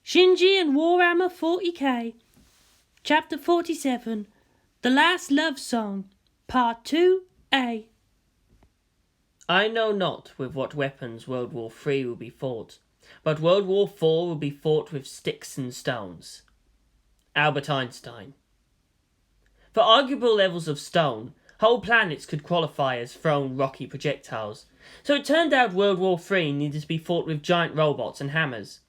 Shinji and Warhammer40k, Chapter 47, The Last Love Song, Part 2a. I know not with what weapons World War III will be fought, but World War IV will be fought with sticks and stones. Albert Einstein. For arguable levels of stone, whole planets could qualify as thrown rocky projectiles, so it turned out World War III needed to be fought with giant robots and hammers.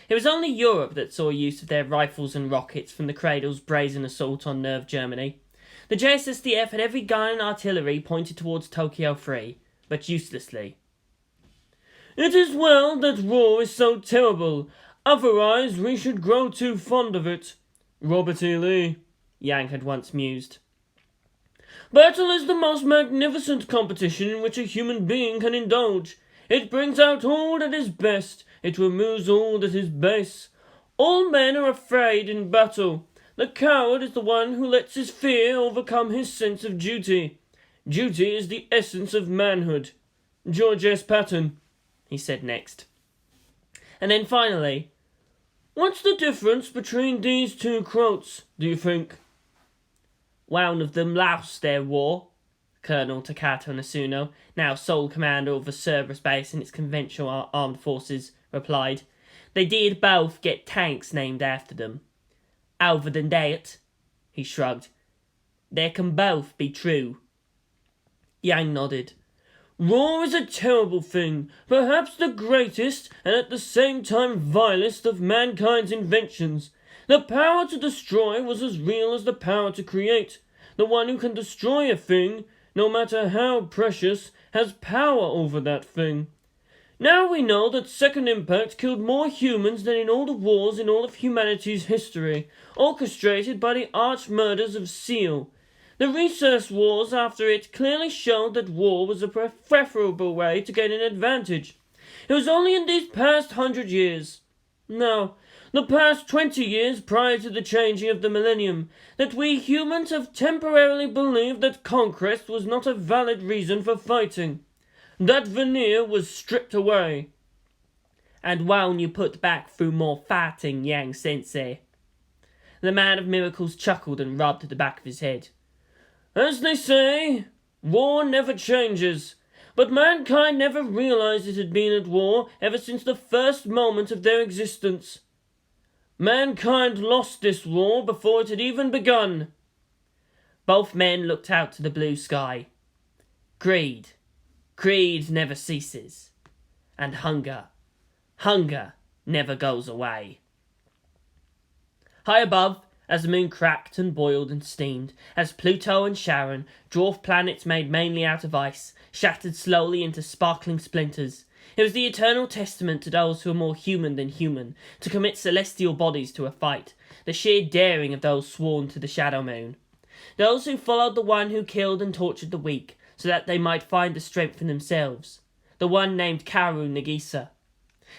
It was only Europe that saw use of their rifles and rockets from the cradle's brazen assault on Nerve Germany. The JSSDF had every gun and artillery pointed towards Tokyo 3, but uselessly. "It is well that war is so terrible, otherwise we should grow too fond of it," Robert E. Lee, Yang had once mused. "Battle is the most magnificent competition in which a human being can indulge. It brings out all that is best, it removes all that is base. All men are afraid in battle. The coward is the one who lets his fear overcome his sense of duty. Duty is the essence of manhood. George S. Patton," he said next. And then finally, "What's the difference between these two quotes, do you think?" "One of them lost their war," Colonel Takato Nasuno, now sole commander of a Cerberus base in its conventional armed forces, replied. "They did both get tanks named after them. Other than that," he shrugged, "they can both be true." Yang nodded. "War is a terrible thing, perhaps the greatest and at the same time vilest of mankind's inventions. The power to destroy was as real as the power to create. The one who can destroy a thing, no matter how precious, has power over that thing. Now we know that Second Impact killed more humans than in all the wars in all of humanity's history, orchestrated by the arch murders of SEAL. The Recess Wars after it clearly showed that war was a preferable way to gain an advantage. It was only in these past 100 years, no, the past 20 years prior to the changing of the millennium, that we humans have temporarily believed that conquest was not a valid reason for fighting. That veneer was stripped away." "And one you put back through more fighting, Yang Sensei." The man of miracles chuckled and rubbed at the back of his head. "As they say, war never changes. But mankind never realized it had been at war ever since the first moment of their existence. Mankind lost this war before it had even begun." Both men looked out to the blue sky. Greed never ceases. And hunger never goes away. High above, as the moon cracked and boiled and steamed, as Pluto and Charon, dwarf planets made mainly out of ice, shattered slowly into sparkling splinters, it was the eternal testament to those who are more human than human, to commit celestial bodies to a fight, the sheer daring of those sworn to the shadow moon. Those who followed the one who killed and tortured the weak, so that they might find the strength in themselves, the one named Kaworu Nagisa.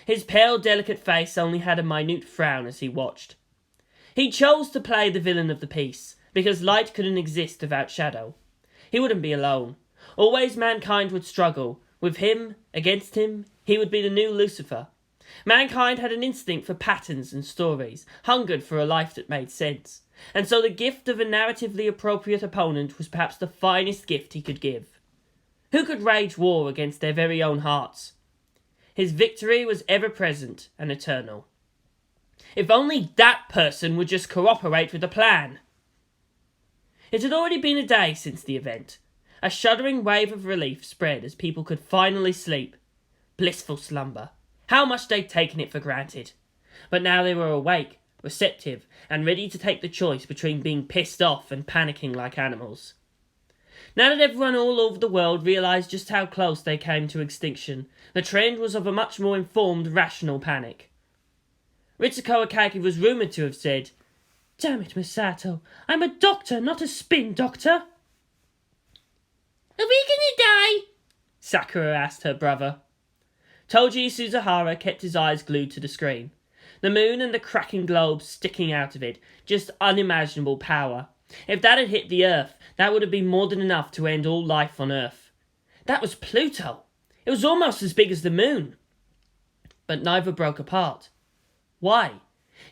His pale, delicate face only had a minute frown as he watched. He chose to play the villain of the piece, because light couldn't exist without shadow. He wouldn't be alone. Always mankind would struggle. With him, against him, he would be the new Lucifer. Mankind had an instinct for patterns and stories, hungered for a life that made sense. And so the gift of a narratively appropriate opponent was perhaps the finest gift he could give. Who could wage war against their very own hearts? His victory was ever-present and eternal. If only that person would just cooperate with the plan. It had already been a day since the event. A shuddering wave of relief spread as people could finally sleep. Blissful slumber. How much they'd taken it for granted. But now they were awake, receptive, and ready to take the choice between being pissed off and panicking like animals. Now that everyone all over the world realised just how close they came to extinction, the trend was of a much more informed, rational panic. Ritsuko Akagi was rumoured to have said, "Damn it, Misato, I'm a doctor, not a spin doctor." "Are we gonna die?" Sakura asked her brother. Toji Suzuhara kept his eyes glued to the screen. The moon and the cracking globe sticking out of it, just unimaginable power. If that had hit the Earth, that would have been more than enough to end all life on Earth. That was Pluto. It was almost as big as the moon. But neither broke apart. Why?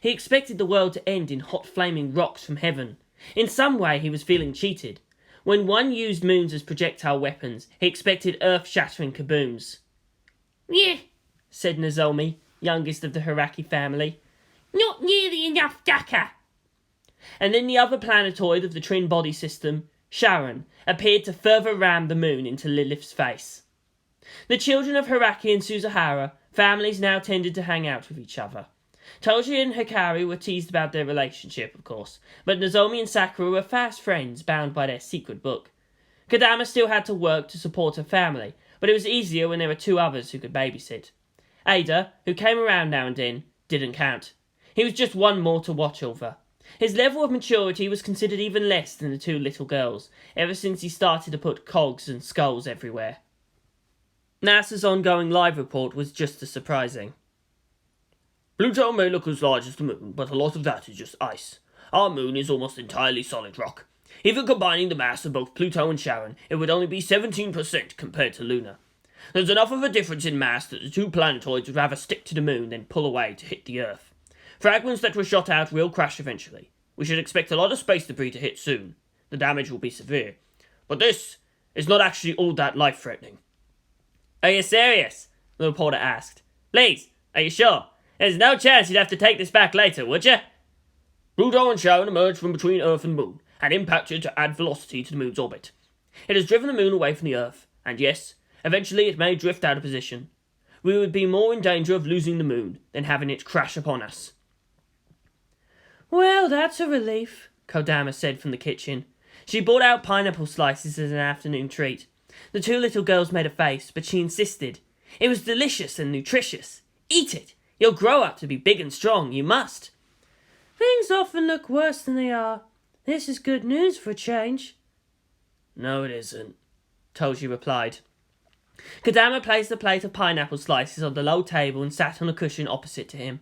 He expected the world to end in hot flaming rocks from heaven. In some way he was feeling cheated. When one used moons as projectile weapons, he expected earth-shattering kabooms. "Yeah," said Nozomi, youngest of the Hiraki family. "Not nearly enough Daka." And then the other planetoid of the Trin body system, Sharon, appeared to further ram the moon into Lilith's face. The children of Hiraki and Suzuhara, families now tended to hang out with each other. Toji and Hikari were teased about their relationship, of course, but Nozomi and Sakura were fast friends bound by their secret book. Kodama still had to work to support her family, but it was easier when there were two others who could babysit. Ada, who came around now and then, didn't count. He was just one more to watch over. His level of maturity was considered even less than the two little girls, ever since he started to put cogs and skulls everywhere. NASA's ongoing live report was just as surprising. "Pluto may look as large as the moon, but a lot of that is just ice. Our moon is almost entirely solid rock. Even combining the mass of both Pluto and Charon, it would only be 17% compared to Luna. There's enough of a difference in mass that the two planetoids would rather stick to the moon than pull away to hit the Earth. Fragments that were shot out will crash eventually. We should expect a lot of space debris to hit soon. The damage will be severe. But this is not actually all that life-threatening." "Are you serious?" the reporter asked. "Please, are you sure? There's no chance you'd have to take this back later, would you?" "Pluto and Charon emerged from between Earth and Moon, and impacted to add velocity to the Moon's orbit. It has driven the Moon away from the Earth, and yes, eventually it may drift out of position. We would be more in danger of losing the Moon than having it crash upon us." "Well, that's a relief," Kodama said from the kitchen. She brought out pineapple slices as an afternoon treat. The two little girls made a face, but she insisted. It was delicious and nutritious. "Eat it! You'll grow up to be big and strong, you must." "Things often look worse than they are. This is good news for a change." "No, it isn't," Toji replied. Kodama placed a plate of pineapple slices on the low table and sat on a cushion opposite to him.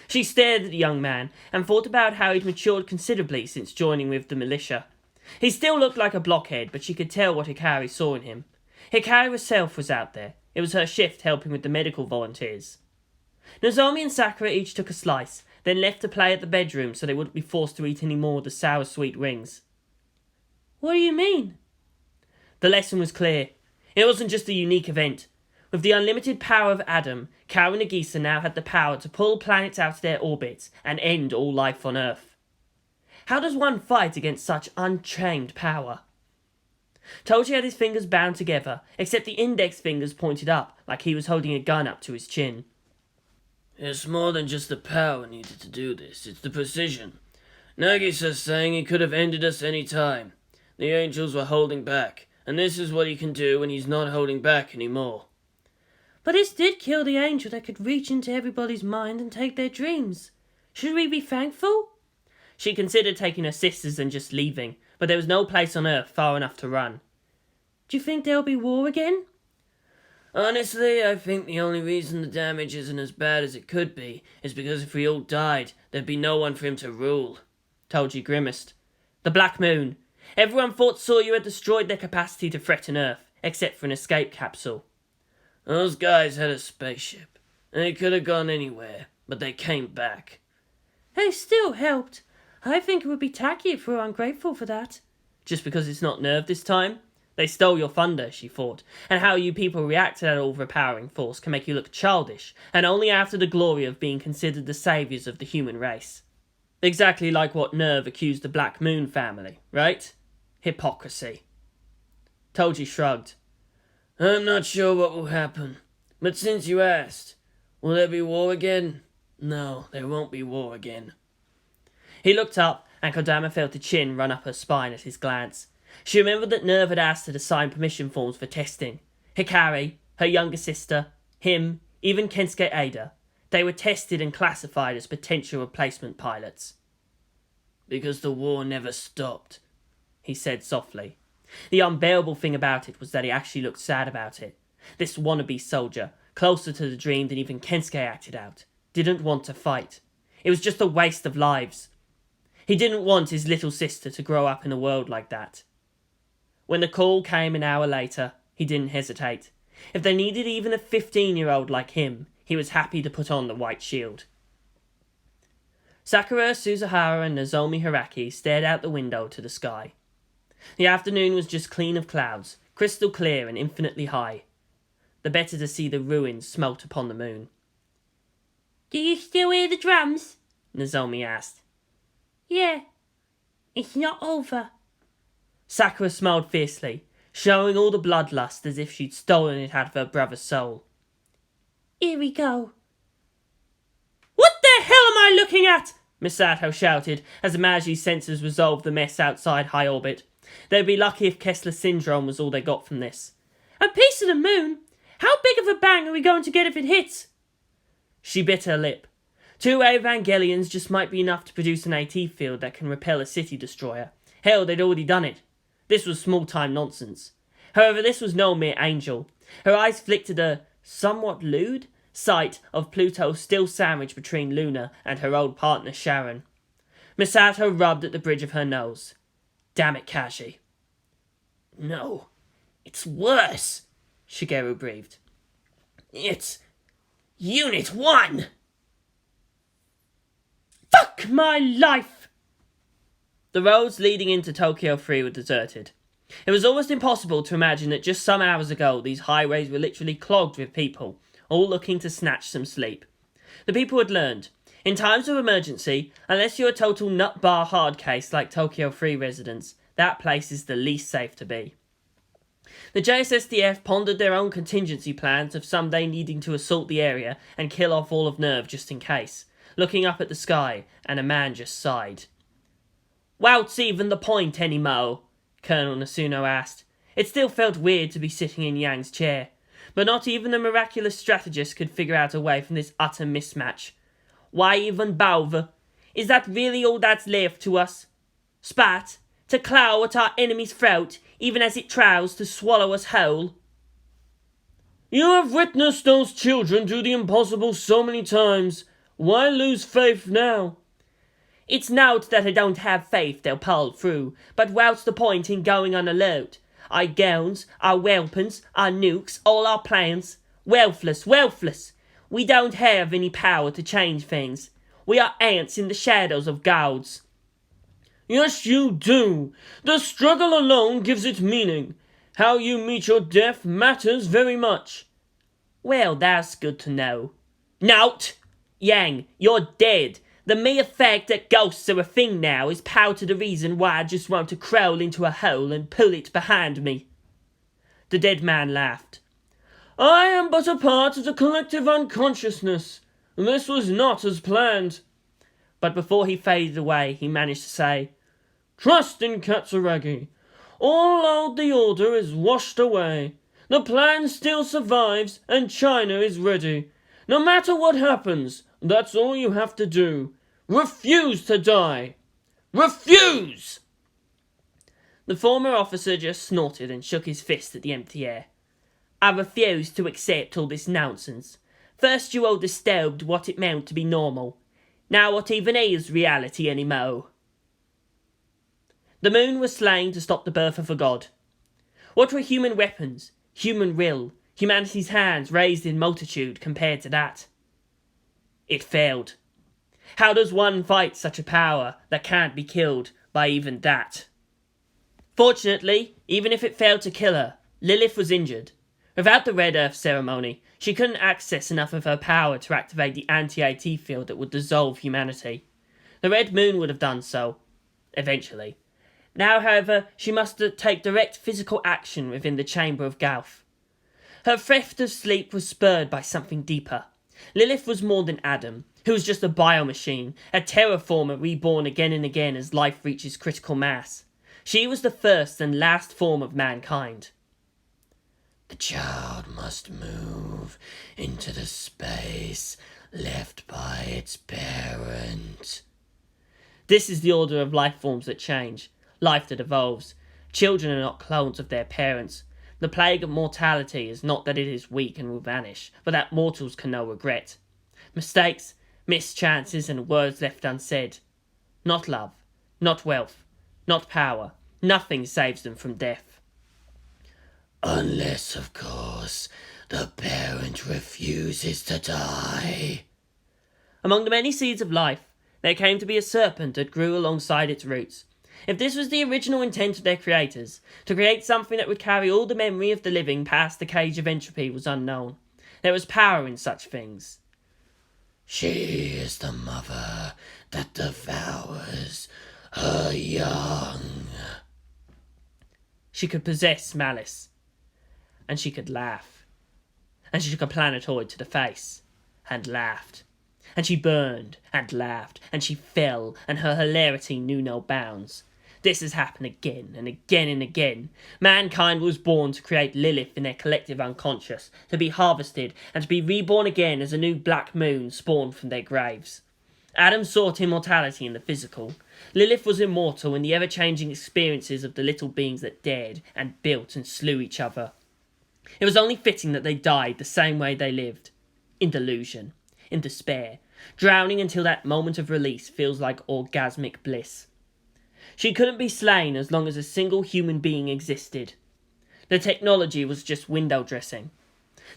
She stared at the young man and thought about how he'd matured considerably since joining with the militia. He still looked like a blockhead, but she could tell what Hikari saw in him. Hikari herself was out there. It was her shift helping with the medical volunteers. Nozomi and Sakura each took a slice, then left to play at the bedroom so they wouldn't be forced to eat any more of the sour sweet rings. "What do you mean?" The lesson was clear. It wasn't just a unique event. With the unlimited power of Adam, Kaworu and Nagisa now had the power to pull planets out of their orbits and end all life on Earth. How does one fight against such unchained power? Toji had his fingers bound together, except the index fingers pointed up, like he was holding a gun up to his chin. "It's more than just the power needed to do this, it's the precision. Nagisa's saying he could have ended us any time. The angels were holding back, and this is what he can do when he's not holding back anymore." "But this did kill the angel that could reach into everybody's mind and take their dreams. Should we be thankful?" She considered taking her sisters and just leaving, but there was no place on Earth far enough to run. "Do you think there'll be war again?" "Honestly, I think the only reason the damage isn't as bad as it could be is because if we all died, there'd be no one for him to rule." Toji grimaced. "The Black Moon. Everyone thought Soryu had destroyed their capacity to threaten Earth, except for an escape capsule." "Those guys had a spaceship. They could have gone anywhere, but they came back." "They still helped. I think it would be tacky if we were ungrateful for that." Just because it's not nerve this time? They stole your thunder, she thought, and how you people react to that overpowering force can make you look childish, and only after the glory of being considered the saviours of the human race. Exactly like what Nerve accused the Black Moon family, right? Hypocrisy. Toji shrugged. "I'm not sure what will happen, but since you asked, will there be war again? No, there won't be war again." He looked up, and Kodama felt a chin run up her spine at his glance. She remembered that Nerve had asked her to sign permission forms for testing. Hikari, her younger sister, him, even Kensuke Ada. They were tested and classified as potential replacement pilots. "Because the war never stopped," he said softly. The unbearable thing about it was that he actually looked sad about it. This wannabe soldier, closer to the dream than even Kensuke acted out, didn't want to fight. It was just a waste of lives. He didn't want his little sister to grow up in a world like that. When the call came an hour later, he didn't hesitate. If they needed even a 15-year-old like him, he was happy to put on the white shield. Sakura Suzuhara and Nozomi Hiraki stared out the window to the sky. The afternoon was just clean of clouds, crystal clear and infinitely high. The better to see the ruins smelt upon the moon. Do you still hear the drums? Nozomi asked. Yeah. It's not over. Sakura smiled fiercely, showing all the bloodlust as if she'd stolen it out of her brother's soul. Here we go. What the hell am I looking at? Misato shouted as Amaji's sensors resolved the mess outside high orbit. They'd be lucky if Kessler syndrome was all they got from this. A piece of the moon? How big of a bang are we going to get if it hits? She bit her lip. 2 Evangelions just might be enough to produce an AT field that can repel a city destroyer. Hell, they'd already done it. This was small-time nonsense. However, this was no mere angel. Her eyes flicked at a somewhat lewd sight of Pluto still sandwiched between Luna and her old partner Sharon. Misato rubbed at the bridge of her nose. Damn it, Kaji. No, it's worse, Shigeru breathed. It's Unit 1! Fuck my life! The roads leading into Tokyo 3 were deserted. It was almost impossible to imagine that just some hours ago these highways were literally clogged with people, all looking to snatch some sleep. The people had learned, in times of emergency, unless you're a total nut bar hard case like Tokyo 3 residents, that place is the least safe to be. The JSSDF pondered their own contingency plans of someday needing to assault the area and kill off all of Nerve just in case, looking up at the sky, and a man just sighed. "What's even the point anymore?" Colonel Nasuno asked. It still felt weird to be sitting in Yang's chair, but not even a miraculous strategist could figure out a way from this utter mismatch. Why even bother? Is that really all that's left to us? Spat? To claw at our enemy's throat, even as it tries to swallow us whole? You have witnessed those children do the impossible so many times. Why lose faith now? It's not that I don't have faith they'll pull through, but what's the point in going on alert? Our guns, our weapons, our nukes, all our plans. Worthless. We don't have any power to change things. We are ants in the shadows of gods. Yes, you do. The struggle alone gives it meaning. How you meet your death matters very much. Well, that's good to know. Note! Yang, you're dead. The mere fact that ghosts are a thing now is part of the reason why I just want to crawl into a hole and pull it behind me. The dead man laughed. I am but a part of the collective unconsciousness. This was not as planned. But before he faded away, he managed to say, Trust in Katsuragi. All out the order is washed away. The plan still survives and China is ready. No matter what happens, that's all you have to do. Refuse to die. Refuse! The former officer just snorted and shook his fist at the empty air. I refuse to accept all this nonsense. First you all disturbed what it meant to be normal. Now what even is reality anymore? The moon was slain to stop the birth of a god. What were human weapons, human will, humanity's hands raised in multitude compared to that? It failed. How does one fight such a power that can't be killed by even that? Fortunately, even if it failed to kill her, Lilith was injured. Without the Red Earth ceremony, she couldn't access enough of her power to activate the anti-AT field that would dissolve humanity. The Red Moon would have done so, eventually. Now, however, she must take direct physical action within the Chamber of Gulf. Her theft of sleep was spurred by something deeper. Lilith was more than Adam, who was just a biomachine, a terraformer reborn again and again as life reaches critical mass. She was the first and last form of mankind. The child must move into the space left by its parent. This is the order of life forms that change, life that evolves. Children are not clones of their parents. The plague of mortality is not that it is weak and will vanish, but that mortals can know regret. Mistakes, mischances, and words left unsaid. Not love, not wealth, not power. Nothing saves them from death. Unless, of course, the parent refuses to die. Among the many seeds of life, there came to be a serpent that grew alongside its roots. If this was the original intent of their creators, to create something that would carry all the memory of the living past the cage of entropy was unknown. There was power in such things. She is the mother that devours her young. She could possess malice. And she could laugh. And she took a planetoid to the face. And laughed. And she burned. And laughed. And she fell. And her hilarity knew no bounds. This has happened again and again and again. Mankind was born to create Lilith in their collective unconscious, to be harvested and to be reborn again as a new black moon spawned from their graves. Adam sought immortality in the physical. Lilith was immortal in the ever-changing experiences of the little beings that dared and built and slew each other. It was only fitting that they died the same way they lived. In delusion. In despair. Drowning until that moment of release feels like orgasmic bliss. She couldn't be slain as long as a single human being existed. The technology was just window dressing.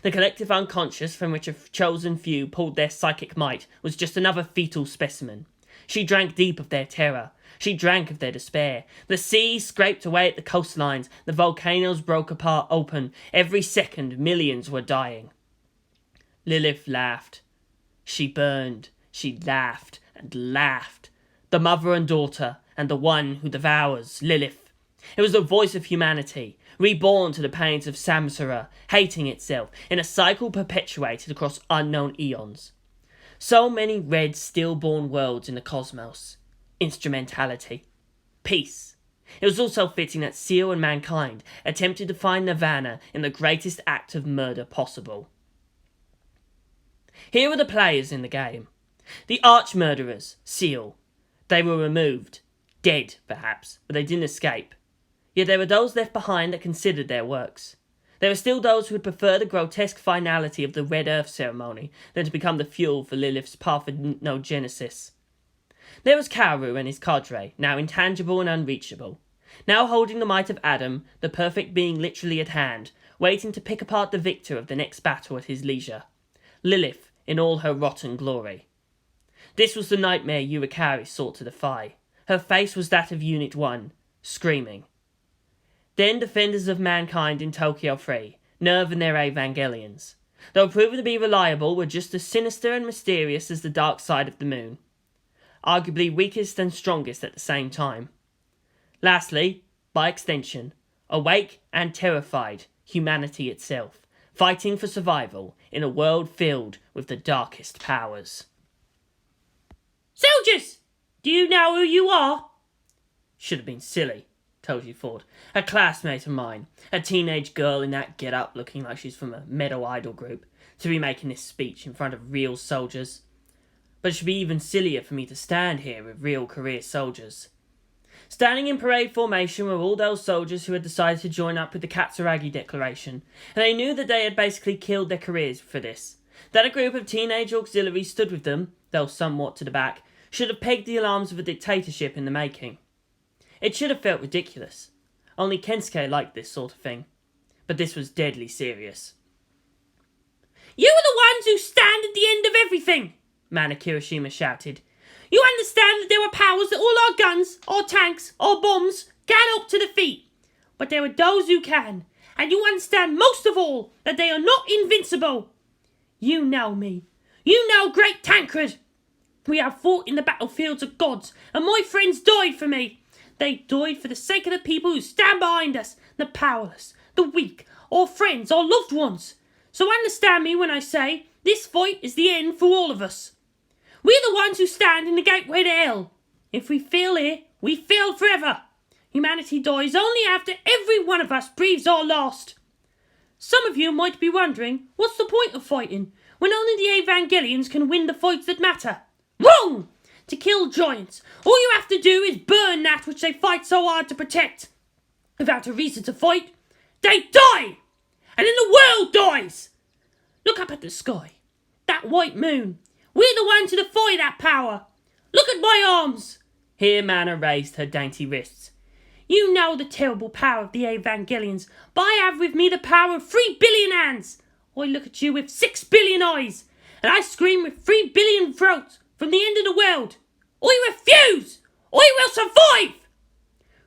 The collective unconscious from which a chosen few pulled their psychic might was just another fetal specimen. She drank deep of their terror. She drank of their despair. The sea scraped away at the coastlines. The volcanoes broke apart open. Every second, millions were dying. Lilith laughed. She burned. She laughed and laughed. The mother and daughter, and the one who devours, Lilith. It was the voice of humanity, reborn to the pains of samsara, hating itself, in a cycle perpetuated across unknown eons. So many red, stillborn worlds in the cosmos. Instrumentality. Peace. It was also fitting that Seal and mankind attempted to find nirvana in the greatest act of murder possible. Here were the players in the game. The arch-murderers, Seal. They were removed. Dead, perhaps, but they didn't escape. Yet there were those left behind that considered their works. There were still those who would prefer the grotesque finality of the Red Earth ceremony than to become the fuel for Lilith's parthenogenesis. There was Kaworu and his cadre, now intangible and unreachable. Now holding the might of Adam, the perfect being literally at hand, waiting to pick apart the victor of the next battle at his leisure. Lilith in all her rotten glory. This was the nightmare Yurikari sought to defy. Her face was that of Unit 1, screaming. Then defenders of mankind in Tokyo 3, Nerve and their Evangelions. Though proven to be reliable, were just as sinister and mysterious as the dark side of the moon. Arguably weakest and strongest at the same time. Lastly, by extension, awake and terrified, humanity itself, fighting for survival in a world filled with the darkest powers. Soldiers! Do you know who you are? Should have been silly, told you Ford. A classmate of mine, a teenage girl in that get-up looking like she's from a metal idol group, to be making this speech in front of real soldiers. But it should be even sillier for me to stand here with real career soldiers. Standing in parade formation were all those soldiers who had decided to join up with the Katsuragi Declaration, and they knew that they had basically killed their careers for this. That a group of teenage auxiliaries stood with them, though somewhat to the back, should have pegged the alarms of a dictatorship in the making. It should have felt ridiculous. Only Kensuke liked this sort of thing. But this was deadly serious. You are the ones who stand at the end of everything, Mana Kirishima shouted. You understand that there are powers that all our guns, our tanks, our bombs can't hope to defeat. But there are those who can. And you understand most of all that they are not invincible. You know me. You know Great Tancred. We have fought in the battlefields of gods, and my friends died for me. They died for the sake of the people who stand behind us, the powerless, the weak, our friends, our loved ones. So understand me when I say this fight is the end for all of us. We're the ones who stand in the gateway to hell. If we fail here, we fail forever. Humanity dies only after every one of us breathes our last. Some of you might be wondering, what's the point of fighting when only the Evangelions can win the fights that matter? Wrong! To kill giants, all you have to do is burn that which they fight so hard to protect. Without a reason to fight, they die! And then the world dies! Look up at the sky. That white moon. We're the ones who defy that power. Look at my arms. Here Mana raised her dainty wrists. You know the terrible power of the Evangelions, but I have with me the power of 3 billion hands. I look at you with 6 billion eyes, and I scream with 3 billion throats from the end of the world. I refuse! I will survive!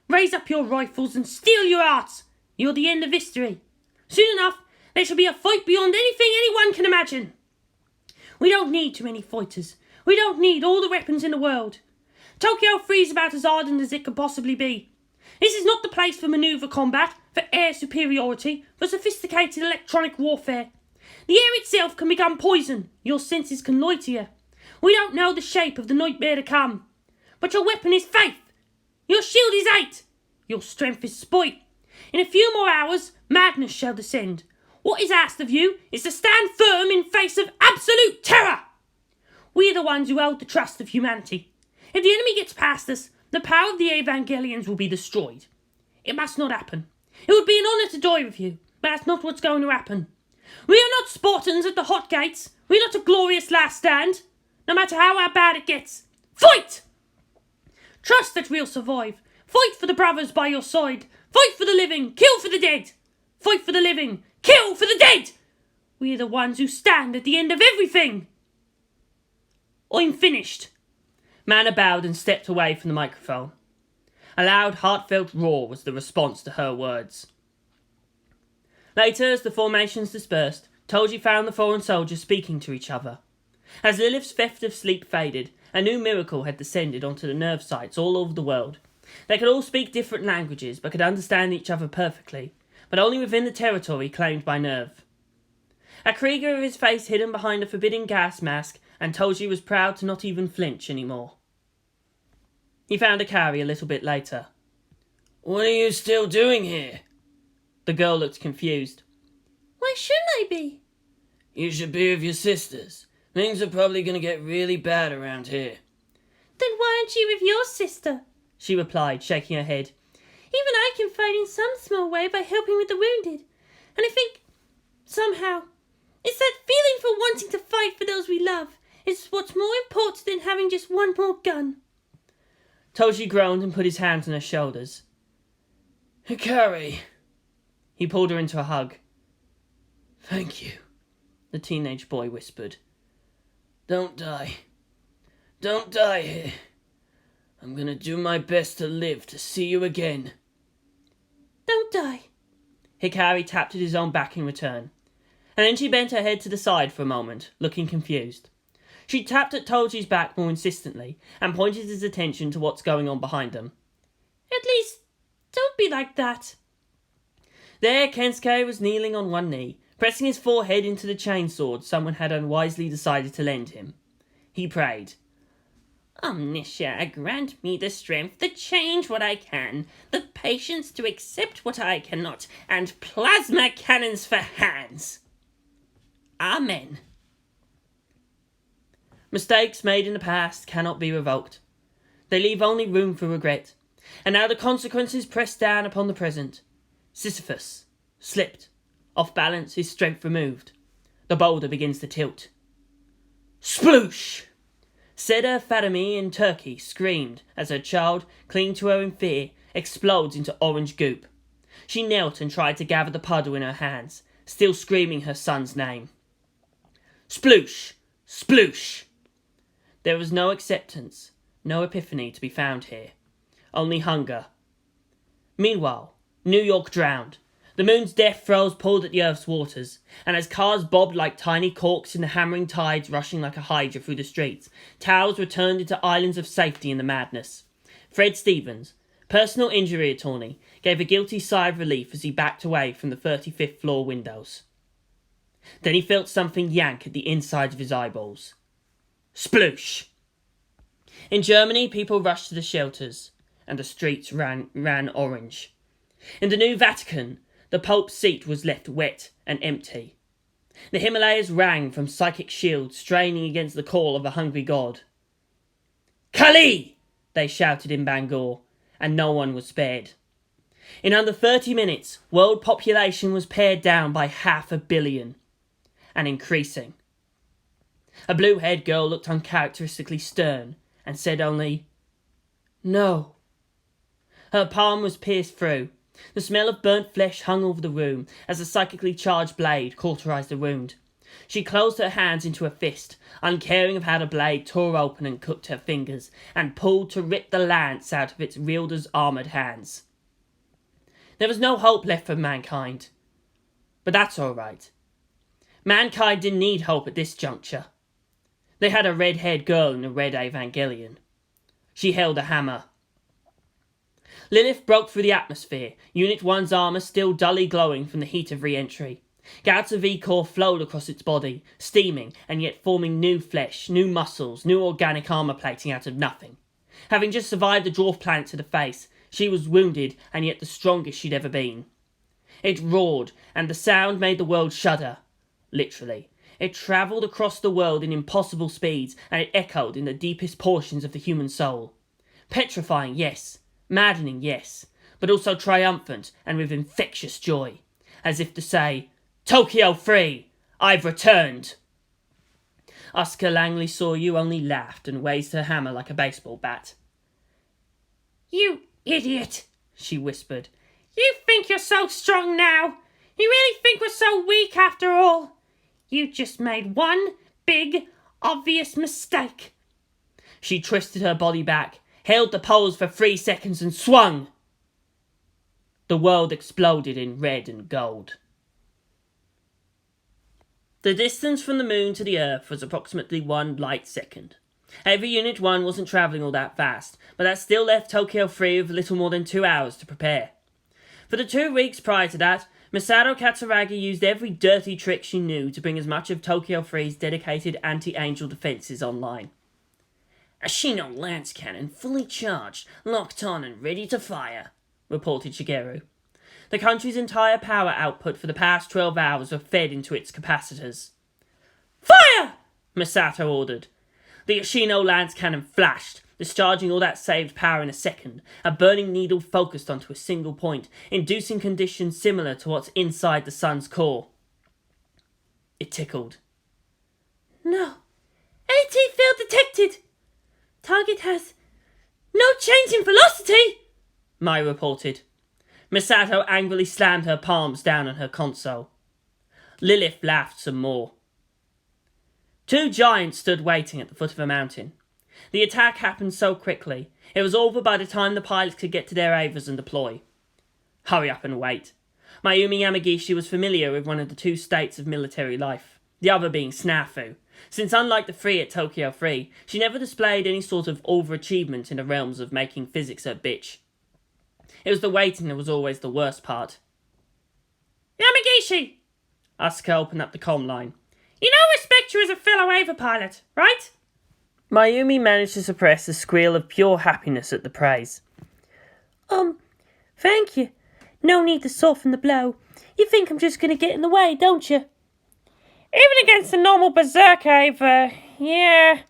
Raise up your rifles and steel your hearts. You're the end of history. Soon enough, there shall be a fight beyond anything anyone can imagine. We don't need too many fighters. We don't need all the weapons in the world. Tokyo 3 is about as hardened as it could possibly be. This is not the place for manoeuvre combat, for air superiority, for sophisticated electronic warfare. The air itself can become poison. Your senses can lie to you. We don't know the shape of the nightmare to come. But your weapon is faith. Your shield is hate. Your strength is spite. In a few more hours, madness shall descend. What is asked of you is to stand firm in face of absolute terror. We are the ones who hold the trust of humanity. If the enemy gets past us, the power of the Evangelions will be destroyed. It must not happen. It would be an honour to die with you, but that's not what's going to happen. We are not Spartans at the hot gates. We are not a glorious last stand. No matter how bad it gets. Fight! Trust that we'll survive. Fight for the brothers by your side. Fight for the living. Kill for the dead. Fight for the living. Kill for the dead. We are the ones who stand at the end of everything. I'm finished. Mana bowed and stepped away from the microphone. A loud, heartfelt roar was the response to her words. Later, as the formations dispersed, Toji found the foreign soldiers speaking to each other. As Lilith's theft of sleep faded, a new miracle had descended onto the nerve sites all over the world. They could all speak different languages, but could understand each other perfectly, but only within the territory claimed by Nerve. A Krieger with his face hidden behind a forbidding gas mask, and Toji was proud to not even flinch anymore. He found Akari a little bit later. What are you still doing here? The girl looked confused. Why shouldn't I be? You should be with your sisters. Things are probably going to get really bad around here. Then why aren't you with your sister? She replied, shaking her head. Even I can fight in some small way by helping with the wounded. And I think, somehow, it's that feeling for wanting to fight for those we love is what's more important than having just one more gun. Toji groaned and put his hands on her shoulders. Hikari. He pulled her into a hug. Thank you, The teenage boy whispered. Don't die. Don't die here. I'm gonna do my best to live to see you again. Don't die. Hikari tapped at his own back in return, and then she bent her head to the side for a moment, looking confused. She tapped at Toji's back more insistently, and pointed his attention to what's going on behind them. At least, don't be like that. There, Kensuke was kneeling on one knee, pressing his forehead into the chainsword someone had unwisely decided to lend him. He prayed. Omniscia, grant me the strength to change what I can, the patience to accept what I cannot, and plasma cannons for hands. Amen. Mistakes made in the past cannot be revoked. They leave only room for regret, and now the consequences press down upon the present. Sisyphus slipped. Off balance, his strength removed. The boulder begins to tilt. Sploosh! Seda Fatemi in Turkey screamed as her child, clinging to her in fear, explodes into orange goop. She knelt and tried to gather the puddle in her hands, still screaming her son's name. Sploosh! Sploosh! There was no acceptance, no epiphany to be found here. Only hunger. Meanwhile, New York drowned. The moon's death throes pulled at the earth's waters, and as cars bobbed like tiny corks in the hammering tides rushing like a hydra through the streets, towels were turned into islands of safety in the madness. Fred Stevens, personal injury attorney, gave a guilty sigh of relief as he backed away from the 35th floor windows. Then he felt something yank at the insides of his eyeballs. Sploosh! In Germany, people rushed to the shelters, and the streets ran orange. In the new Vatican, the Pope's seat was left wet and empty. The Himalayas rang from psychic shields straining against the call of a hungry god. Kali! They shouted in Bangor, and no one was spared. In under 30 minutes, world population was pared down by 500 million, and increasing. A blue-haired girl looked uncharacteristically stern and said only, "No." Her palm was pierced through. The smell of burnt flesh hung over the room as a psychically charged blade cauterized the wound. She closed her hands into a fist, uncaring of how the blade tore open and cooked her fingers, and pulled to rip the lance out of its wielder's armoured hands. There was no hope left for mankind. But that's all right. Mankind didn't need hope at this juncture. They had a red-haired girl in a red Evangelion. She held a hammer. Lilith broke through the atmosphere, Unit 1's armour still dully glowing from the heat of re-entry. Gouts of E-core flowed across its body, steaming and yet forming new flesh, new muscles, new organic armour plating out of nothing. Having just survived the dwarf planet to the face, she was wounded and yet the strongest she'd ever been. It roared, and the sound made the world shudder. Literally. It travelled across the world in impossible speeds, and it echoed in the deepest portions of the human soul. Petrifying, yes. Maddening, yes. But also triumphant and with infectious joy. As if to say, Tokyo free! I've returned! Asuka Langley saw you only laughed and raised her hammer like a baseball bat. You idiot, she whispered. You think you're so strong now? You really think we're so weak after all? You just made one big, obvious mistake. She twisted her body back, held the pose for 3 seconds and swung. The world exploded in red and gold. The distance from the moon to the Earth was approximately 1 light second. Heavy Unit 1 wasn't travelling all that fast, but that still left Tokyo free with little more than 2 hours to prepare. For the 2 weeks prior to that, Masato Katsuragi used every dirty trick she knew to bring as much of Tokyo Free's dedicated anti-angel defences online. A Shino lance cannon fully charged, locked on and ready to fire, reported Shigeru. The country's entire power output for the past 12 hours were fed into its capacitors. Fire! Masato ordered. The Yoshino lance cannon flashed, discharging all that saved power in a second, a burning needle focused onto a single point, inducing conditions similar to what's inside the sun's core. It tickled. No. AT field detected. Target has no change in velocity, Mai reported. Masato angrily slammed her palms down on her console. Lilith laughed some more. 2 giants stood waiting at the foot of a mountain. The attack happened so quickly, it was over by the time the pilots could get to their avers and deploy. Hurry up and wait. Mayumi Yamagishi was familiar with one of the 2 states of military life, the other being snafu, since unlike the 3 at Tokyo Free, she never displayed any sort of overachievement in the realms of making physics her bitch. It was the waiting that was always the worst part. Yamagishi! Asuka opened up the comm line. You know I respect you as a fellow Ava pilot, right? Mayumi managed to suppress a squeal of pure happiness at the praise. Thank you. No need to soften the blow. You think I'm just going to get in the way, don't you? Even against a normal berserker Ava, yeah.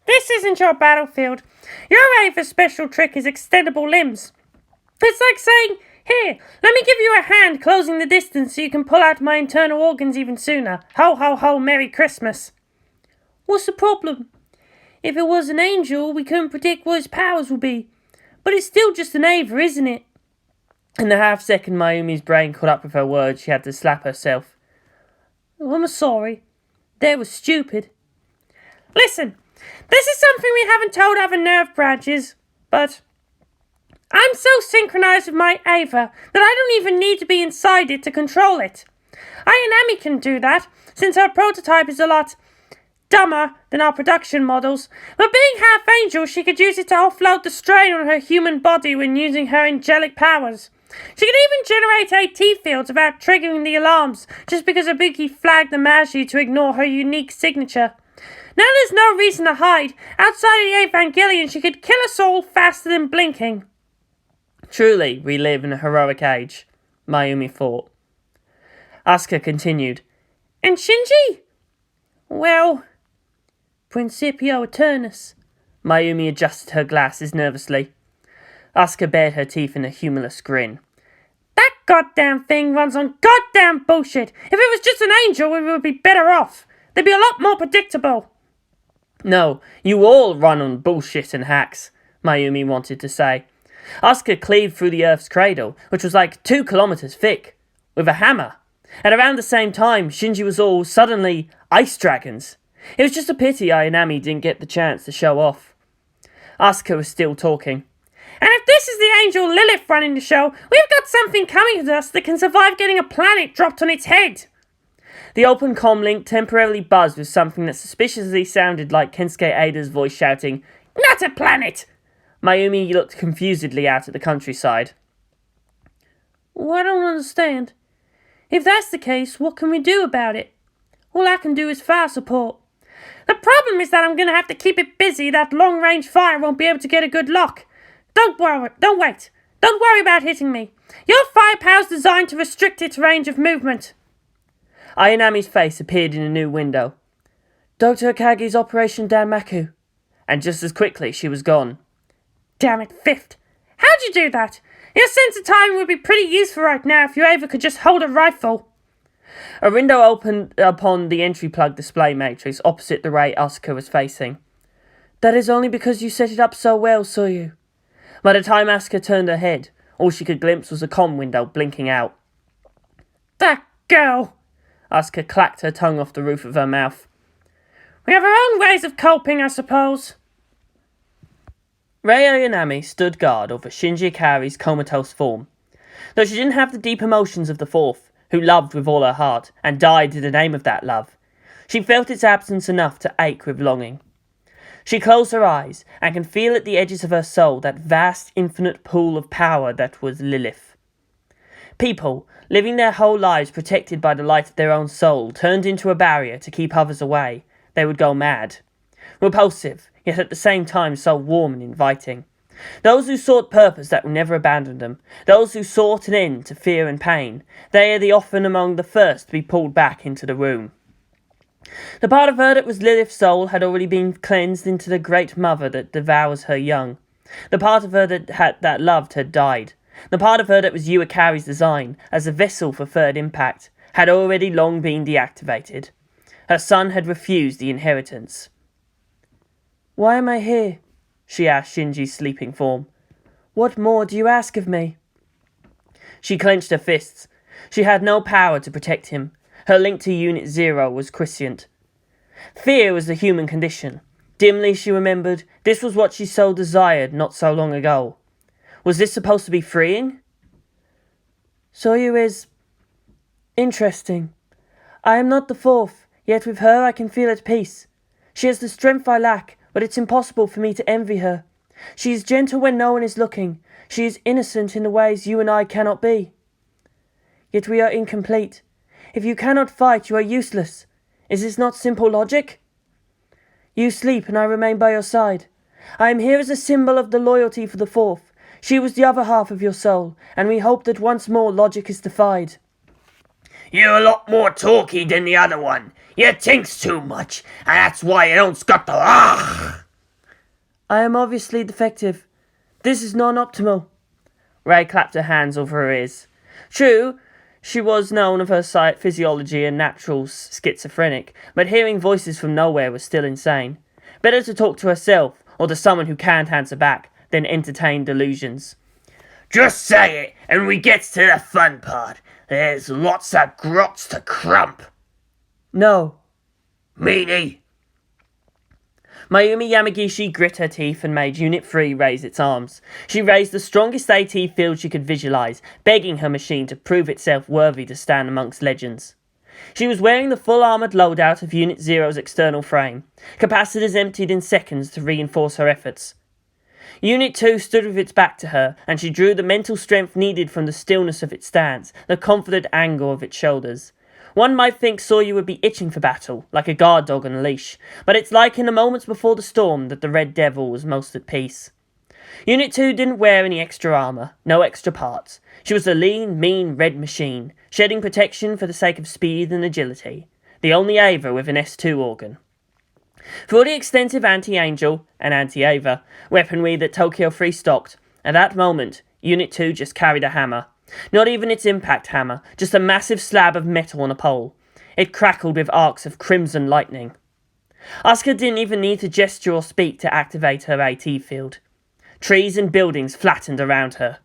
This isn't your battlefield. Your Ava's special trick is extendable limbs. It's like saying, here, let me give you a hand closing the distance so you can pull out my internal organs even sooner. Ho, ho, ho, Merry Christmas. What's the problem? If it was an angel, we couldn't predict what his powers would be. But it's still just an Ava, isn't it? In the half-second Mayumi's brain caught up with her words, she had to slap herself. Oh, I'm sorry. That was stupid. Listen, this is something we haven't told other nerve branches, but I'm so synchronized with my Ava that I don't even need to be inside it to control it. Ayanami can do that, since her prototype is a lot dumber than our production models, but being half angel, she could use it to offload the strain on her human body when using her angelic powers. She could even generate AT fields without triggering the alarms, just because Ibuki flagged the Magi to ignore her unique signature. Now there's no reason to hide. Outside of the Evangelion, she could kill us all faster than blinking. Truly, we live in a heroic age, Mayumi thought. Asuka continued. And Shinji? Well, Principio Eternus. Mayumi adjusted her glasses nervously. Asuka bared her teeth in a humorless grin. That goddamn thing runs on goddamn bullshit. If it was just an angel, we would be better off. They'd be a lot more predictable. No, you all run on bullshit and hacks, Mayumi wanted to say. Asuka cleaved through the Earth's cradle, which was like 2 kilometers thick, with a hammer. At around the same time, Shinji was all suddenly ice dragons. It was just a pity Ayanami didn't get the chance to show off. Asuka was still talking. And if this is the angel Lilith running the show, we've got something coming to us that can survive getting a planet dropped on its head. The open comm link temporarily buzzed with something that suspiciously sounded like Kensuke Ada's voice shouting, Not a planet! Mayumi looked confusedly out at the countryside. Well, I don't understand. If that's the case, what can we do about it? All I can do is fire support. The problem is that I'm going to have to keep it busy. That long-range fire won't be able to get a good lock. Don't wait. Don't worry about hitting me. Your firepower's designed to restrict its range of movement. Ayanami's face appeared in a new window. Dr. Akagi's Operation Danmaku. And just as quickly, she was gone. Damn it, Fifth. How'd you do that? Your sense of timing would be pretty useful right now if you ever could just hold a rifle. A window opened upon the entry plug display matrix opposite the ray Asuka was facing. That is only because you set it up so well, Soyu. By the time Asuka turned her head, all she could glimpse was a comm window blinking out. That girl! Asuka clacked her tongue off the roof of her mouth. We have our own ways of coping, I suppose. Rei Ayanami stood guard over Shinji Ikari's comatose form. Though she didn't have the deep emotions of the fourth, who loved with all her heart, and died in the name of that love, she felt its absence enough to ache with longing. She closed her eyes, and could feel at the edges of her soul that vast, infinite pool of power that was Lilith. People, living their whole lives protected by the light of their own soul, turned into a barrier to keep others away. They would go mad. Repulsive, yet at the same time so warm and inviting. Those who sought purpose that will never abandon them, those who sought an end to fear and pain, they are the often among the first to be pulled back into the room. The part of her that was Lilith's soul had already been cleansed into the great mother that devours her young. The part of her that loved had died. The part of her that was Yu Ikari's design, as a vessel for third impact, had already long been deactivated. Her son had refused the inheritance. Why am I here? She asked Shinji's sleeping form. What more do you ask of me? She clenched her fists. She had no power to protect him. Her link to Unit Zero was quiescent. Fear was the human condition. Dimly she remembered this was what she so desired not so long ago. Was this supposed to be freeing? Soyu is interesting. I am not the fourth, yet with her I can feel at peace. She has the strength I lack, but it's impossible for me to envy her. She is gentle when no one is looking. She is innocent in the ways you and I cannot be. Yet we are incomplete. If you cannot fight, you are useless. Is this not simple logic? You sleep and I remain by your side. I am here as a symbol of the loyalty for the fourth. She was the other half of your soul, and we hope that once more logic is defied. You're a lot more talky than the other one. You thinks too much, and that's why you don't got the I am obviously defective. This is non-optimal. Ray clapped her hands over her ears. True, she was known of her physiology and natural schizophrenic, but hearing voices from nowhere was still insane. Better to talk to herself, or to someone who can't answer back, than entertain delusions. Just say it, and we gets to the fun part. There's lots of grots to crump. No. Meanie. Mayumi Yamagishi grit her teeth and made Unit 3 raise its arms. She raised the strongest AT field she could visualize, begging her machine to prove itself worthy to stand amongst legends. She was wearing the full armoured loadout of Unit 0's external frame. Capacitors emptied in seconds to reinforce her efforts. Unit 2 stood with its back to her, and she drew the mental strength needed from the stillness of its stance, the confident angle of its shoulders. One might think Soyu would be itching for battle, like a guard dog on a leash, but it's like in the moments before the storm that the Red Devil was most at peace. Unit 2 didn't wear any extra armour, no extra parts. She was a lean, mean red machine, shedding protection for the sake of speed and agility. The only Ava with an S2 organ. For all the extensive anti-Angel and anti-Ava weaponry that Tokyo 3 stocked, at that moment, Unit 2 just carried a hammer. Not even its impact hammer, just a massive slab of metal on a pole. It crackled with arcs of crimson lightning. Asuka didn't even need to gesture or speak to activate her AT field. Trees and buildings flattened around her.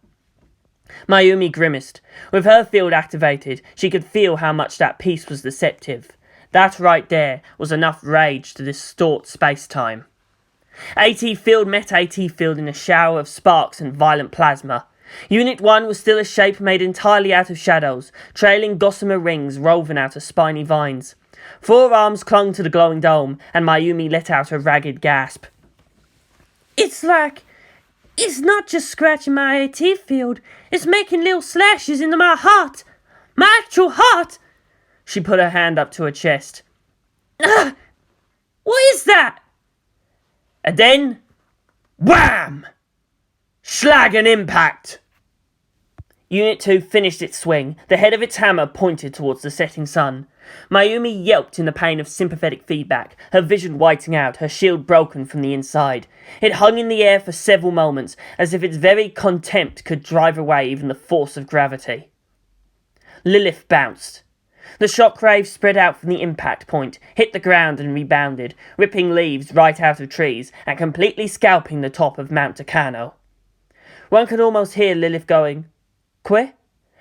Mayumi grimaced. With her field activated, she could feel how much that piece was deceptive. That right there was enough rage to distort space-time. AT field met AT field in a shower of sparks and violent plasma. Unit 1 was still a shape made entirely out of shadows, trailing gossamer rings woven out of spiny vines. 4 arms clung to the glowing dome, and Mayumi let out a ragged gasp. It's not just scratching my AT field, it's making little slashes into my heart. My actual heart. She put her hand up to her chest. What is that? And then, wham! Slag and impact! Unit 2 finished its swing. The head of its hammer pointed towards the setting sun. Mayumi yelped in the pain of sympathetic feedback, her vision whiting out, her shield broken from the inside. It hung in the air for several moments, as if its very contempt could drive away even the force of gravity. LILITH bounced. The shockwave spread out from the impact point, hit the ground and rebounded, ripping leaves right out of trees and completely scalping the top of Mount Takano. One could almost hear LILITH going, "Queh?"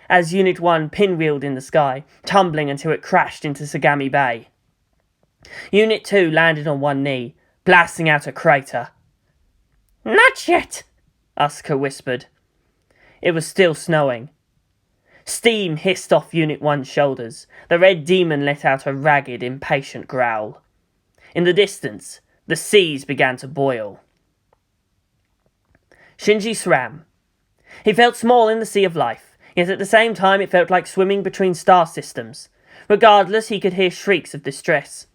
as Unit 1 pinwheeled in the sky, tumbling until it crashed into Sagami Bay. Unit 2 landed on one knee, blasting out a crater. Not yet, Asuka whispered. It was still snowing. Steam hissed off Unit 1's shoulders. The red demon let out a ragged, impatient growl. In the distance, the seas began to boil. Shinji swam. He felt small in the sea of life, yet at the same time it felt like swimming between star systems. Regardless, he could hear shrieks of distress.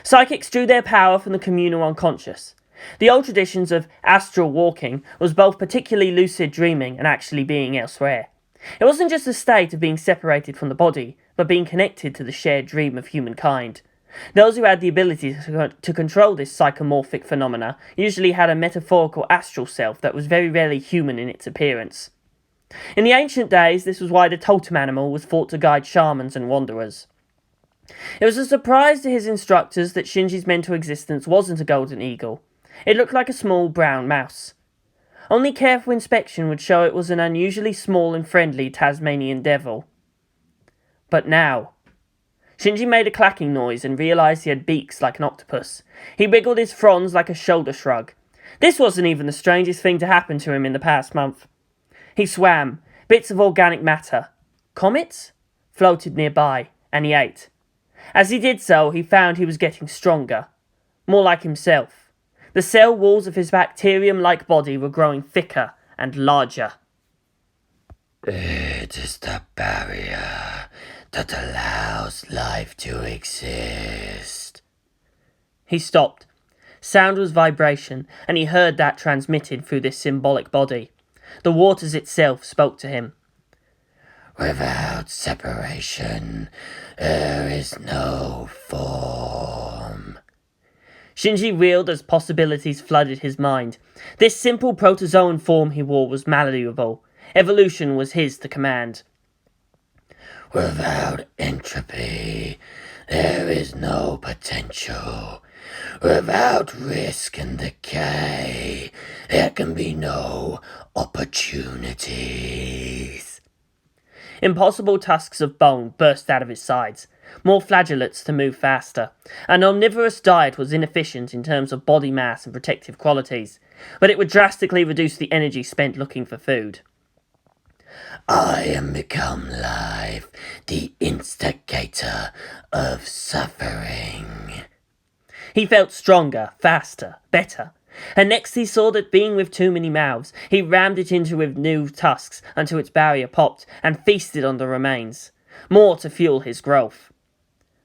Psychics drew their power from the communal unconscious. The old traditions of astral walking was both particularly lucid dreaming and actually being elsewhere. It wasn't just a state of being separated from the body, but being connected to the shared dream of humankind. Those who had the ability to control this psychomorphic phenomena usually had a metaphorical astral self that was very rarely human in its appearance. In the ancient days, this was why the totem animal was thought to guide shamans and wanderers. It was a surprise to his instructors that Shinji's mental existence wasn't a golden eagle. It looked like a small brown mouse. Only careful inspection would show it was an unusually small and friendly Tasmanian devil. But now, Shinji made a clacking noise and realised he had beaks like an octopus. He wiggled his fronds like a shoulder shrug. This wasn't even the strangest thing to happen to him in the past month. He swam. Bits of organic matter, comets, floated nearby, and he ate. As he did so, he found he was getting stronger. More like himself. The cell walls of his bacterium-like body were growing thicker and larger. It is the barrier that allows life to exist. He stopped. Sound was vibration, and he heard that transmitted through this symbolic body. The waters itself spoke to him. Without separation, there is no form. Shinji reeled as possibilities flooded his mind. This simple protozoan form he wore was malleable. Evolution was his to command. Without entropy, there is no potential. Without risk and decay, there can be no opportunities. Impossible tusks of bone burst out of his sides. More flagellates to move faster. An omnivorous diet was inefficient in terms of body mass and protective qualities, but it would drastically reduce the energy spent looking for food. I am become life, the instigator of suffering. He felt stronger, faster, better. And next he saw that being with too many mouths, he rammed it into with new tusks until its barrier popped and feasted on the remains. More to fuel his growth.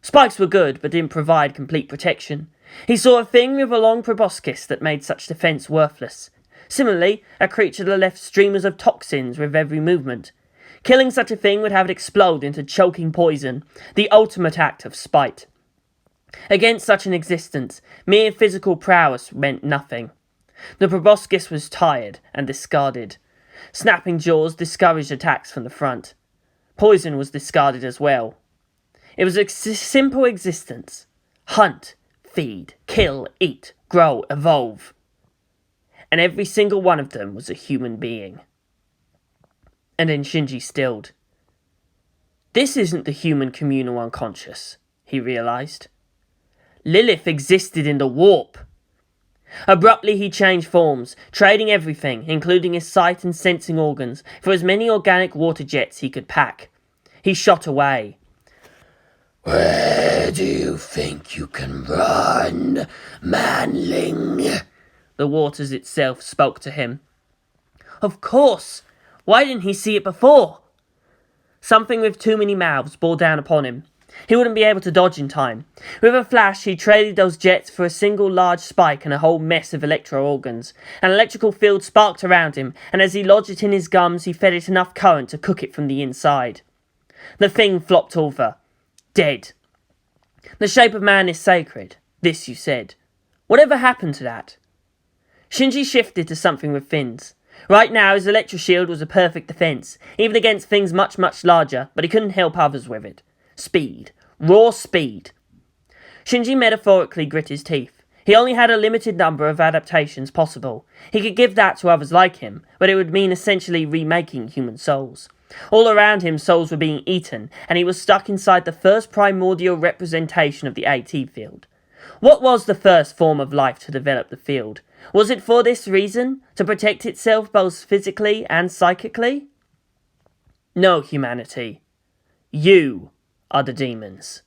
Spikes were good, but didn't provide complete protection. He saw a thing with a long proboscis that made such defence worthless. Similarly, a creature that left streamers of toxins with every movement. Killing such a thing would have it explode into choking poison, the ultimate act of spite. Against such an existence, mere physical prowess meant nothing. The proboscis was tired and discarded. Snapping jaws discouraged attacks from the front. Poison was discarded as well. It was a simple existence. Hunt, feed, kill, eat, grow, evolve. And every single one of them was a human being. And then Shinji stilled. This isn't the human communal unconscious, he realised. Lilith existed in the warp. Abruptly he changed forms, trading everything, including his sight and sensing organs, for as many organic water jets he could pack. He shot away. Where do you think you can run, manling? The waters itself spoke to him. Of course! Why didn't he see it before? Something with too many mouths bore down upon him. He wouldn't be able to dodge in time. With a flash, he traded those jets for a single large spike and a whole mess of electro-organs. An electrical field sparked around him, and as he lodged it in his gums, he fed it enough current to cook it from the inside. The thing flopped over. Dead. The shape of man is sacred. This you said. Whatever happened to that? Shinji shifted to something with fins. Right now, his electro shield was a perfect defense, even against things much, much larger, but he couldn't help others with it. Speed. Raw speed. Shinji metaphorically grit his teeth. He only had a limited number of adaptations possible. He could give that to others like him, but it would mean essentially remaking human souls. All around him, souls were being eaten, and he was stuck inside the first primordial representation of the AT field. What was the first form of life to develop the field? Was it for this reason? To protect itself both physically and psychically? No, humanity. You are the demons.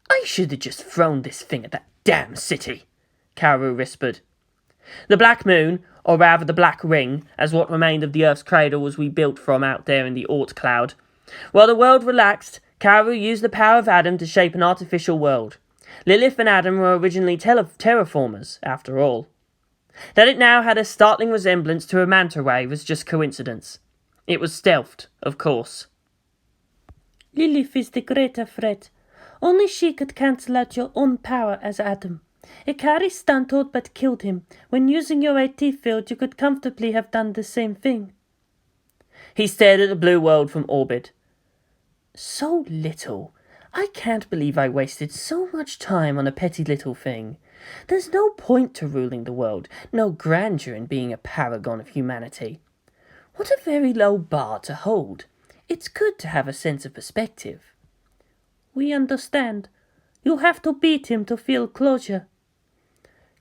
I should have just thrown this thing at that damn city, Kaworu whispered. The black moon, or rather the black ring, as what remained of the Earth's cradle was rebuilt from out there in the Oort cloud. While the world relaxed, Kaworu used the power of Adam to shape an artificial world. Lilith and Adam were originally terraformers, after all. That it now had a startling resemblance to a manta ray was just coincidence. It was stealthed, of course. Lilith is the greater threat. Only she could cancel out your own power as Adam. Ikari stunted but killed him. When using your AT field, you could comfortably have done the same thing. He stared at the blue world from orbit. So little. I can't believe I wasted so much time on a petty little thing. There's no point to ruling the world, no grandeur in being a paragon of humanity. What a very low bar to hold. It's good to have a sense of perspective. We understand. You have to beat him to feel closure.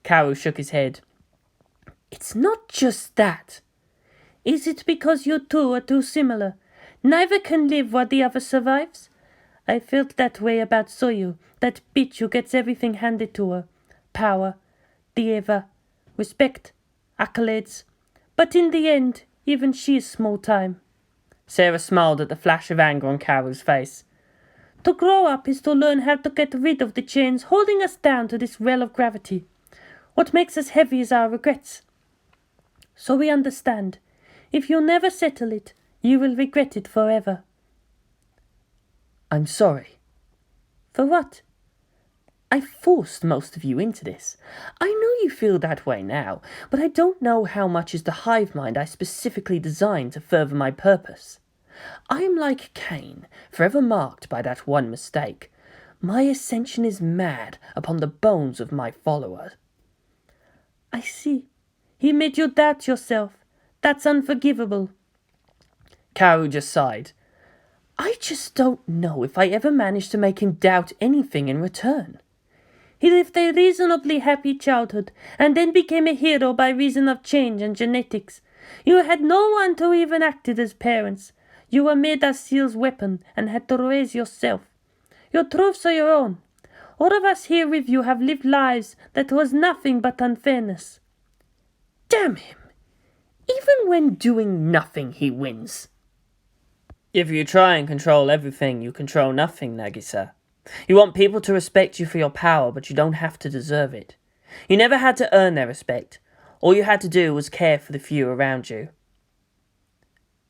Kaworu shook his head. It's not just that. Is it because you two are too similar? Neither can live while the other survives? I felt that way about Soyu, that bitch who gets everything handed to her. Power, Dieva, respect, accolades. But in the end, even she is small time. Sarah smiled at the flash of anger on Kaworu's face. To grow up is to learn how to get rid of the chains holding us down to this well of gravity. What makes us heavy is our regrets. So we understand. If you never settle it, you will regret it forever. I'm sorry. For what? I forced most of you into this. I know you feel that way now, but I don't know how much is the hive mind I specifically designed to further my purpose. I am like Cain, forever marked by that one mistake. My ascension is mad upon the bones of my follower. I see. He made you doubt yourself. That's unforgivable. Kaworu just sighed. I just don't know if I ever managed to make him doubt anything in return. He lived a reasonably happy childhood, and then became a hero by reason of change and genetics. You had no one to even acted as parents. You were made as Seal's weapon, and had to raise yourself. Your truths are your own. All of us here with you have lived lives that was nothing but unfairness. Damn him! Even when doing nothing, he wins. If you try and control everything, you control nothing, Nagisa. You want people to respect you for your power, but you don't have to deserve it. You never had to earn their respect. All you had to do was care for the few around you.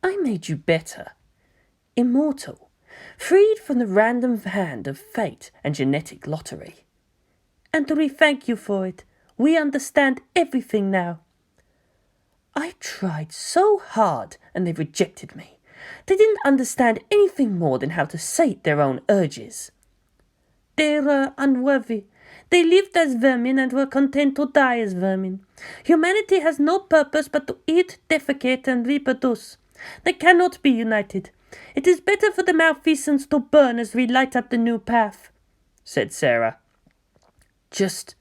I made you better. Immortal. Freed from the random hand of fate and genetic lottery. And we thank you for it. We understand everything now. I tried so hard, and they rejected me. They didn't understand anything more than how to sate their own urges. They're unworthy. They lived as vermin and were content to die as vermin. Humanity has no purpose but to eat, defecate, and reproduce. They cannot be united. It is better for the malfeasance to burn as we light up the new path," said Sarah. Just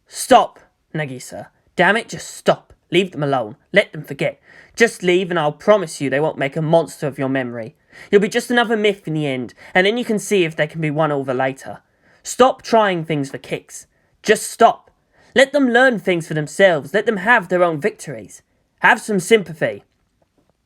stop, Nagisa. Damn it, just stop. Leave them alone. Let them forget. Just leave and I'll promise you they won't make a monster of your memory. You'll be just another myth in the end, and then you can see if they can be won over later. Stop trying things for kicks. Just stop. Let them learn things for themselves. Let them have their own victories. Have some sympathy.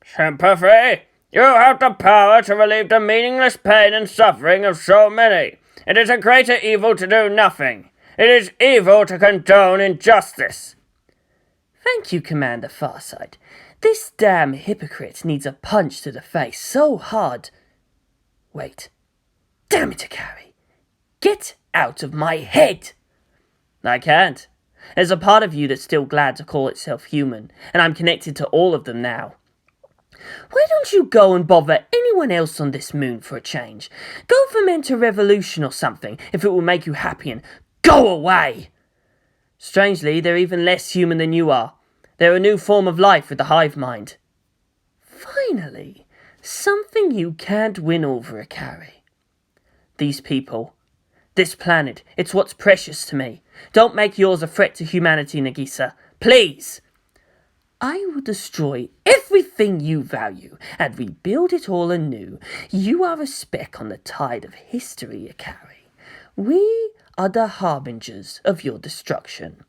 Sympathy? You have the power to relieve the meaningless pain and suffering of so many. It is a greater evil to do nothing. It is evil to condone injustice. Thank you, Commander Farsight. This damn hypocrite needs a punch to the face so hard. Wait. Damn it, Akari. Get out of my head! I can't. There's a part of you that's still glad to call itself human, and I'm connected to all of them now. Why don't you go and bother anyone else on this moon for a change? Go foment a revolution or something, if it will make you happy, and go away! Strangely, they're even less human than you are. They're a new form of life with the hive mind. Finally, something you can't win over, Akari. These people. This planet, it's what's precious to me. Don't make yours a threat to humanity, Nagisa. Please! I will destroy everything you value and rebuild it all anew. You are a speck on the tide of history, Akari. We are the harbingers of your destruction.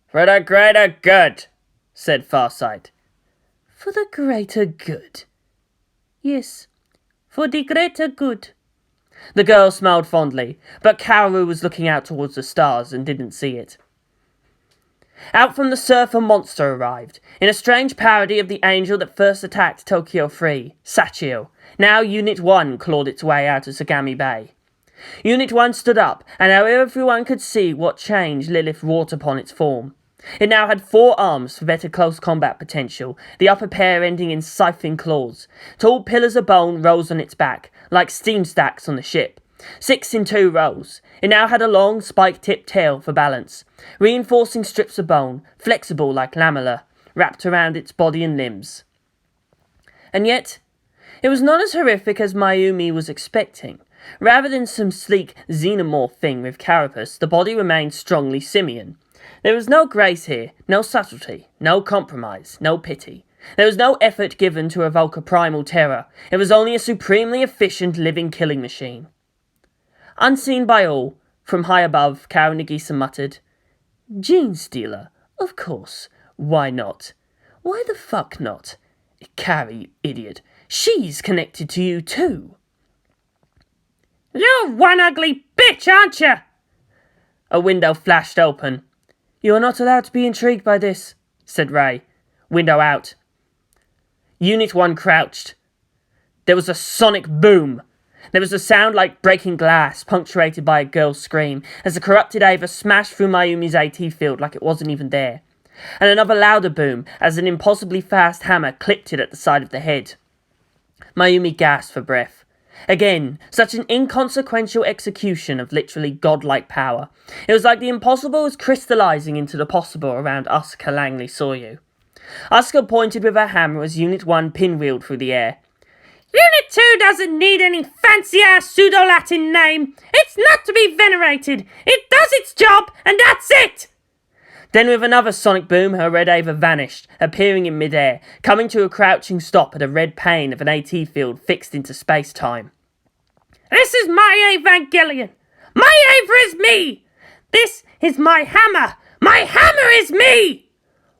For the greater good, said Farsight. For the greater good. Yes, for the greater good. The girl smiled fondly, but Kaworu was looking out towards the stars and didn't see it. Out from the surf a monster arrived, in a strange parody of the angel that first attacked Tokyo 3, Sachio. Now Unit 1 clawed its way out of Sagami Bay. Unit 1 stood up, and now everyone could see what change Lilith wrought upon its form. It now had 4 arms for better close combat potential, the upper pair ending in scything claws. Tall pillars of bone rose on its back, like steam stacks on the ship. 6 in 2 rows. It now had a long, spike-tipped tail for balance. Reinforcing strips of bone, flexible like lamella, wrapped around its body and limbs. And yet, it was not as horrific as Mayumi was expecting. Rather than some sleek xenomorph thing with carapace, the body remained strongly simian. There was no grace here, no subtlety, no compromise, no pity. There was no effort given to evoke a primal terror. It was only a supremely efficient living killing machine. Unseen by all, from high above, Kaworu Nagisa muttered, "Gene stealer, of course. Why not? Why the fuck not? Kari, you idiot. She's connected to you too." "You're one ugly bitch, aren't you?" A window flashed open. "You're not allowed to be intrigued by this," said Ray. Window out. Unit 1 crouched. There was a sonic boom. There was a sound like breaking glass, punctuated by a girl's scream, as the corrupted Ava smashed through Mayumi's AT field like it wasn't even there. And another louder boom, as an impossibly fast hammer clipped it at the side of the head. Mayumi gasped for breath. Again, such an inconsequential execution of literally godlike power. It was like the impossible was crystallizing into the possible around Asuka Langley Soryu. Asuka pointed with her hammer as Unit 1 pinwheeled through the air. "Unit 2 doesn't need any fancy-ass pseudo-Latin name. It's not to be venerated. It does its job, and that's it!" Then with another sonic boom, her red Ava vanished, appearing in midair, coming to a crouching stop at a red pane of an AT field fixed into space-time. "This is my Evangelion. My Ava is me. This is my hammer. My hammer is me!"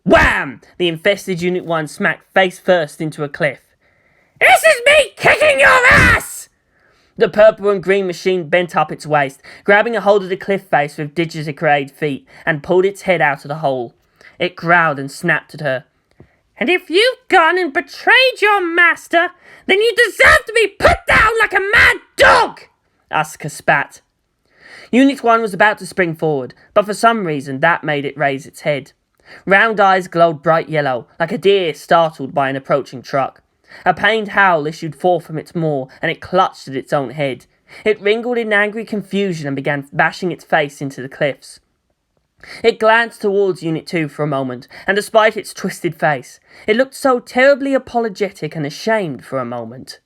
Wham! The infested Unit 1 smacked face first into a cliff. "This is me kicking your ass!" The purple and green machine bent up its waist, grabbing a hold of the cliff face with digitigrade feet, and pulled its head out of the hole. It growled and snapped at her. "And if you've gone and betrayed your master, then you deserve to be put down like a mad dog!" Asuka spat. Unit 1 was about to spring forward, but for some reason that made it raise its head. Round eyes glowed bright yellow, like a deer startled by an approaching truck. A pained howl issued forth from its maw, and it clutched at its own head. It wrinkled in angry confusion and began bashing its face into the cliffs. It glanced towards Unit 2 for a moment, and despite its twisted face, it looked so terribly apologetic and ashamed for a moment.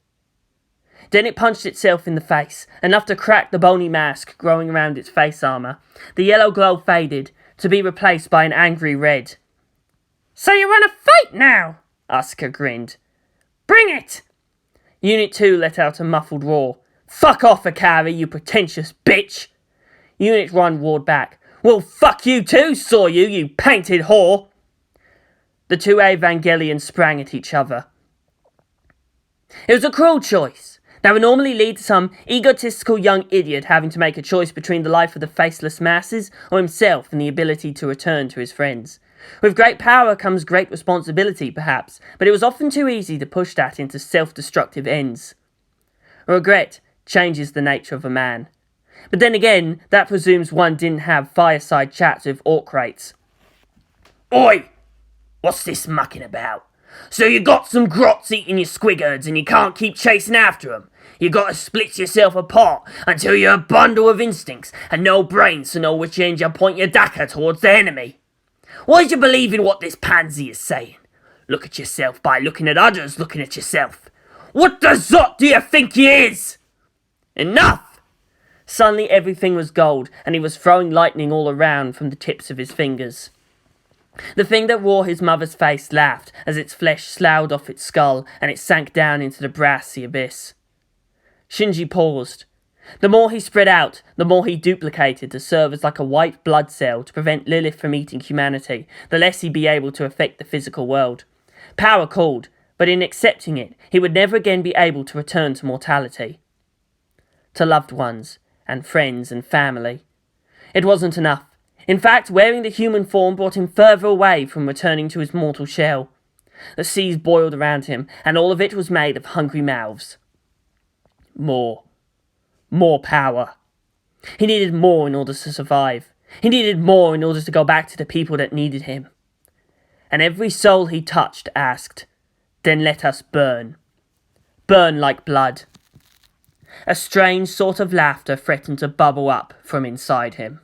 Then it punched itself in the face, enough to crack the bony mask growing around its face armour. The yellow glow faded, to be replaced by an angry red. "So you want to fight now?" Asuka grinned. "Bring it!" Unit 2 let out a muffled roar. "Fuck off, Akari, you pretentious bitch!" Unit 1 roared back. "Well, fuck you too, saw you, you painted whore!" The two Evangelions sprang at each other. It was a cruel choice. That would normally lead to some egotistical young idiot having to make a choice between the life of the faceless masses or himself and the ability to return to his friends. With great power comes great responsibility, perhaps, but it was often too easy to push that into self-destructive ends. Regret changes the nature of a man. But then again, that presumes one didn't have fireside chats with orc rates. Oi! What's this mucking about? So you got some grots eating your squiggards and you can't keep chasing after them. You gotta split yourself apart until you're a bundle of instincts and no brains to know which end you point your dagger towards the enemy. Why do you believe in what this pansy is saying? Look at yourself by looking at others looking at yourself. What the zot do you think he is? Enough! Suddenly everything was gold, and he was throwing lightning all around from the tips of his fingers. The thing that wore his mother's face laughed as its flesh sloughed off its skull and it sank down into the brassy abyss. Shinji paused. The more he spread out, the more he duplicated to serve as like a white blood cell to prevent Lilith from eating humanity, the less he'd be able to affect the physical world. Power called, but in accepting it, he would never again be able to return to mortality. To loved ones, and friends and family. It wasn't enough. In fact, wearing the human form brought him further away from returning to his mortal shell. The seas boiled around him, and all of it was made of hungry mouths. More power. He needed more in order to survive. He needed more in order to go back to the people that needed him. And every soul he touched asked, "Then let us burn. Burn like blood." A strange sort of laughter threatened to bubble up from inside him.